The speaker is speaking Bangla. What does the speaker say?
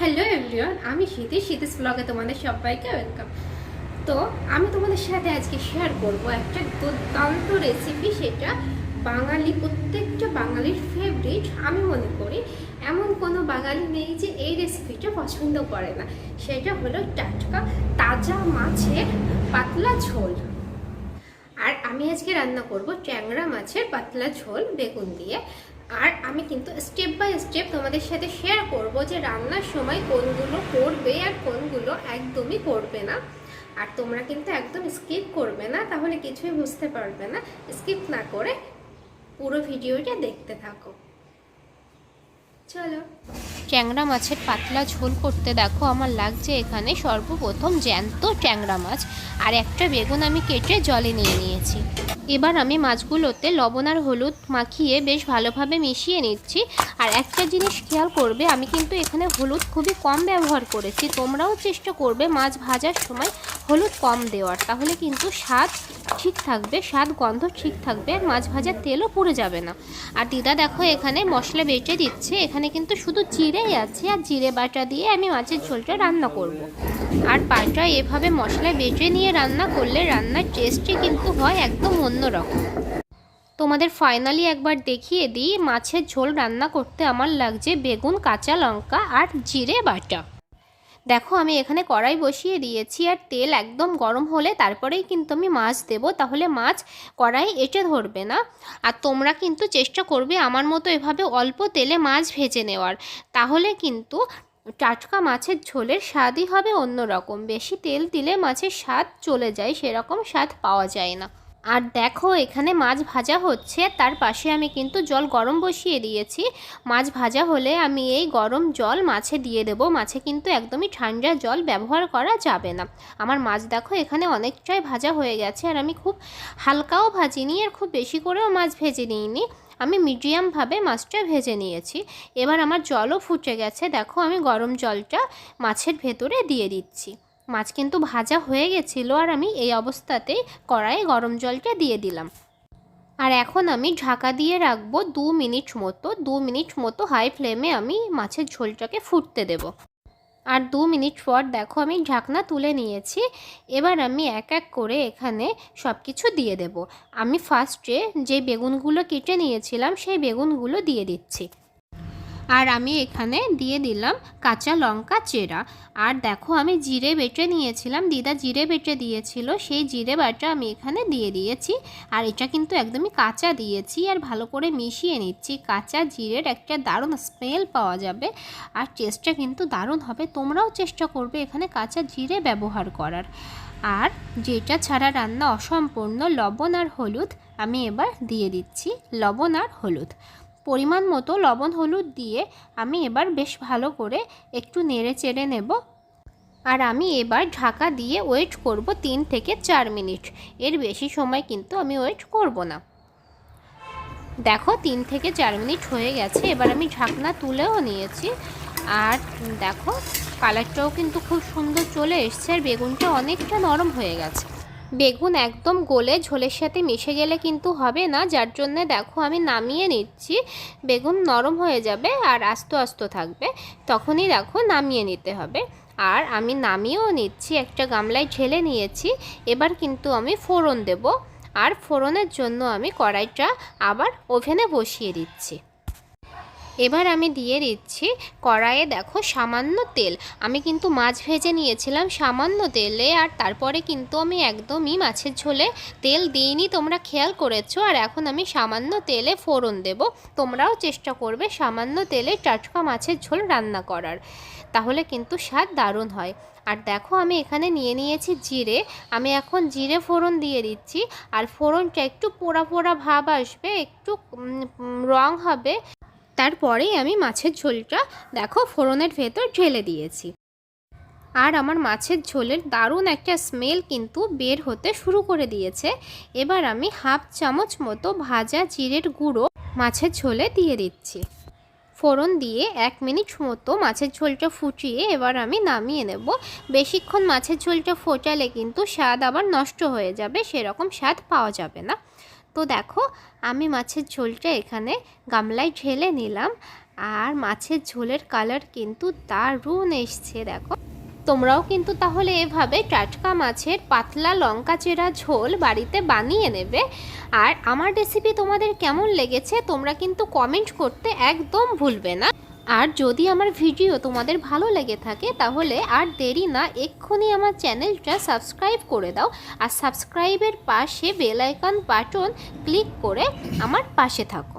হ্যালো এভরিওয়ান, আমি শীতিস ব্লগে তোমাদের সবাইকে ওয়েলকাম। তো আমি তোমাদের সাথে আজকে শেয়ার করব একটা দুর্দান্ত রেসিপি। সেটা প্রত্যেকটা বাঙালির ফেভারিট। আমি মনে করি এমন কোনো বাঙালি নেই যে এই রেসিপিটা পছন্দ করে না। সেটা হলো টাটকা তাজা মাছের পাতলা ঝোল। আর আমি আজকে রান্না করব ট্যাংরা মাছের পাতলা ঝোল বেগুন দিয়ে। আর আমি কিন্তু স্টেপ বাই স্টেপ তোমাদের সাথে শেয়ার করব যে রান্নার সময় কোনগুলো করবে আর কোনগুলো একদমই করবে না। আর তোমরা কিন্তু একদম স্কিপ করবে না, তাহলে কিছুই বুঝতে পারবে না। স্কিপ না করে পুরো ভিডিওটা দেখতে থাকো। চলো। ট্যাংরা মাছের পাতলা ঝোল করতে দেখো আমার লাগছে এখানে সর্বপ্রথম জ্যান্ত ট্যাংরা মাছ আর একটা বেগুন আমি কেটে জলে নিয়ে নিয়েছি। এবার আমি মাছগুলোতে লবণ আর হলুদ মাখিয়ে বেশ ভালোভাবে মিশিয়ে নিচ্ছি। আর একটা জিনিস খেয়াল করবে, আমি কিন্তু এখানে হলুদ খুবই কম ব্যবহার করেছি। তোমরাও চেষ্টা করবে মাছ ভাজার সময় হলুদ কম দেওয়ার, তাহলে কিন্তু স্বাদ ঠিক থাকবে, স্বাদ গন্ধ ঠিক থাকবে, আর মাছ ভাজার তেলও পুড়ে যাবে না। আর দিদা দেখো এখানে মশলা বেটে দিচ্ছে। এখানে কিন্তু শুধু জিরেই আছে, আর জিরে বাটা দিয়ে আমি মাছের ঝোলটা রান্না করব। আর বাটা এভাবে মশলা বেটে নিয়ে রান্না করলে রান্নার টেস্টই কিন্তু হয় একদম অন্যরকম। তোমাদের ফাইনালি একবার দেখিয়ে দিই, মাছের ঝোল রান্না করতে আমার লাগছে বেগুন, কাঁচা লঙ্কা আর জিরে বাটা। দেখো আমি এখানে কড়াই বসিয়ে দিয়েছি, আর তেল একদম গরম হলে তারপরেই কিন্তু আমি মাছ দেব, তাহলে মাছ কড়াই এঁটে ধরবে না। আর তোমরা কিন্তু চেষ্টা করবে আমার মতো এভাবে অল্প তেলে মাছ ভেজে নেওয়ার, তাহলে কিন্তু টাটকা মাছের ঝোলের স্বাদই হবে অন্যরকম। বেশি তেল দিলে মাছের স্বাদ চলে যায়, সেরকম স্বাদ পাওয়া যায় না। আর দেখো এখানে মাছ ভাজা হচ্ছে, তার পাশে আমি কিন্তু জল গরম বসিয়ে দিয়েছি। মাছ ভাজা হলে আমি এই গরম জল মাছে দিয়ে দেব। মাছে কিন্তু একদমই ঠান্ডা জল ব্যবহার করা যাবে না। আমার মাছ দেখো এখানে অনেকটাই ভাজা হয়ে গেছে, আর আমি খুব হালকাও ভাজিনি আর খুব বেশি করেও মাছ ভেজে নিইনি। আমি মিডিয়ামভাবে মাছটা ভেজে নিয়েছি। এবার আমার জলও ফুটে গেছে, দেখো আমি গরম জলটা মাছের ভেতরে দিয়ে দিচ্ছি। মাছ কিন্তু ভাজা হয়ে গেছিলো, আর আমি এই অবস্থাতেই কড়াইয়ে গরম জলটা দিয়ে দিলাম। আর এখন আমি ঢাকা দিয়ে রাখবো 2 মিনিট মতো। 2 মিনিট মতো হাই ফ্লেমে আমি মাছের ঝোলটাকে ফুটতে দেব। আর 2 মিনিট পর দেখো আমি ঢাকনা তুলে নিয়েছি। এবার আমি এক এক করে এখানে সব কিছু দিয়ে দেব। আমি ফার্স্টে যে বেগুনগুলো কেটে নিয়েছিলাম সেই বেগুনগুলো দিয়ে দিচ্ছি। আর আমি এখানে দিয়ে দিলাম কাঁচা লঙ্কা চেরা। আর দেখো আমি জিরে বেটে নিয়েছিলাম, দিদা জিরে বেটে দিয়েছিল, সেই জিরে বাটা আমি এখানে দিয়ে দিয়েছি। আর এটা কিন্তু একদমই কাঁচা দিয়েছি, আর ভালো করে মিশিয়ে নিচ্ছি। কাঁচা জিরের একটা দারুণ স্মেল পাওয়া যাবে, আর টেস্টটা কিন্তু দারুণ হবে। তোমরাও চেষ্টা করবে এখানে কাঁচা জিরে ব্যবহার করার। আর যেটা ছাড়া রান্না অসম্পূর্ণ, লবণ আর হলুদ আমি এবার দিয়ে দিচ্ছি। লবণ আর হলুদ পরিমাণ মতো লবণ হলুদ দিয়ে আমি এবার বেশ ভালো করে একটু নেড়ে চেড়ে নেব। আর আমি এবার ঢাকা দিয়ে ওয়েট করব 3 থেকে 4 মিনিট। এর বেশি সময় কিন্তু আমি ওয়েট করব না। দেখো 3 থেকে 4 মিনিট হয়ে গেছে। এবার আমি ঢাকনা তুলেও নিয়েছি। আর দেখো কালারটাও কিন্তু খুব সুন্দর চলে এসছে, আর বেগুনটা অনেকটা নরম হয়ে গেছে। বেগুন একদম গলে ঝোলের সাথে মিশে গেলে কিন্তু হবে না, যার জন্যে দেখো আমি নামিয়ে নিচ্ছি। বেগুন নরম হয়ে যাবে আর আস্ত আস্ত থাকবে, তখনই দেখো নামিয়ে নিতে হবে। আর আমি নামিয়েও নিচ্ছি, একটা গামলায় ঢেলে নিয়েছি। এবার কিন্তু আমি ফোড়ন দেব। আর ফোড়নের জন্য আমি কড়াইটা আবার ওভেনে বসিয়ে দিচ্ছি। এবার আমি দিয়ে দিচ্ছি কড়াইয়ে দেখো সামান্য তেল। আমি কিন্তু মাছ ভেজে নিয়েছিলাম সামান্য তেলে, আর তারপরে কিন্তু আমি একদমই মাছের ঝোলে তেল দিইনি, তোমরা খেয়াল করেছো। আর এখন আমি সামান্য তেলে ফোড়ন দেব। তোমরাও চেষ্টা করবে সামান্য তেলে টাটকা মাছের ঝোল রান্না করার, তাহলে কিন্তু স্বাদ দারুণ হয়। আর দেখো আমি এখানে নিয়ে নিয়েছি জিরে। আমি এখন জিরে ফোড়ন দিয়ে দিচ্ছি। আর ফোড়নটা একটু পোড়া পোড়া ভাব আসবে, একটু রং হবে, তারপরেই আমি মাছের ঝোলটা দেখো ফোড়নের ভেতর ঢেলে দিয়েছি। আর আমার মাছের ঝোলের দারুণ একটা স্মেল কিন্তু বের হতে শুরু করে দিয়েছে। এবার আমি হাফ চামচ মতো ভাজা জিরের গুঁড়ো মাছের ঝোলে দিয়ে দিচ্ছি। ফোড়ন দিয়ে 1 মিনিট মতো মাছের ঝোলটা ফুটিয়ে এবার আমি নামিয়ে নেব। বেশিক্ষণ মাছের ঝোলটা ফোটালে কিন্তু স্বাদ আবার নষ্ট হয়ে যাবে, সেরকম স্বাদ পাওয়া যাবে না। তো দেখো আমি মাছের ঝোলটা এখানে গামলায় ঢেলে নিলাম। আর মাছের ঝোলের কালার কিন্তু দারুণ এসছে দেখো। তোমরাও কিন্তু তাহলে এভাবে টাটকা মাছের পাতলা লঙ্কা চেরা ঝোল বাড়িতে বানিয়ে নেবে। আর আমার রেসিপি তোমাদের কেমন লেগেছে তোমরা কিন্তু কমেন্ট করতে একদম ভুলবে না। আর যদি আমার ভিডিও তোমাদের ভালো লেগে থাকে তাহলে আর দেরি না, এক্ষুনি আমার চ্যানেলটা সাবস্ক্রাইব করে দাও। আর সাবস্ক্রাইবের পাশে বেল আইকন বাটন ক্লিক করে আমার পাশে থাকো।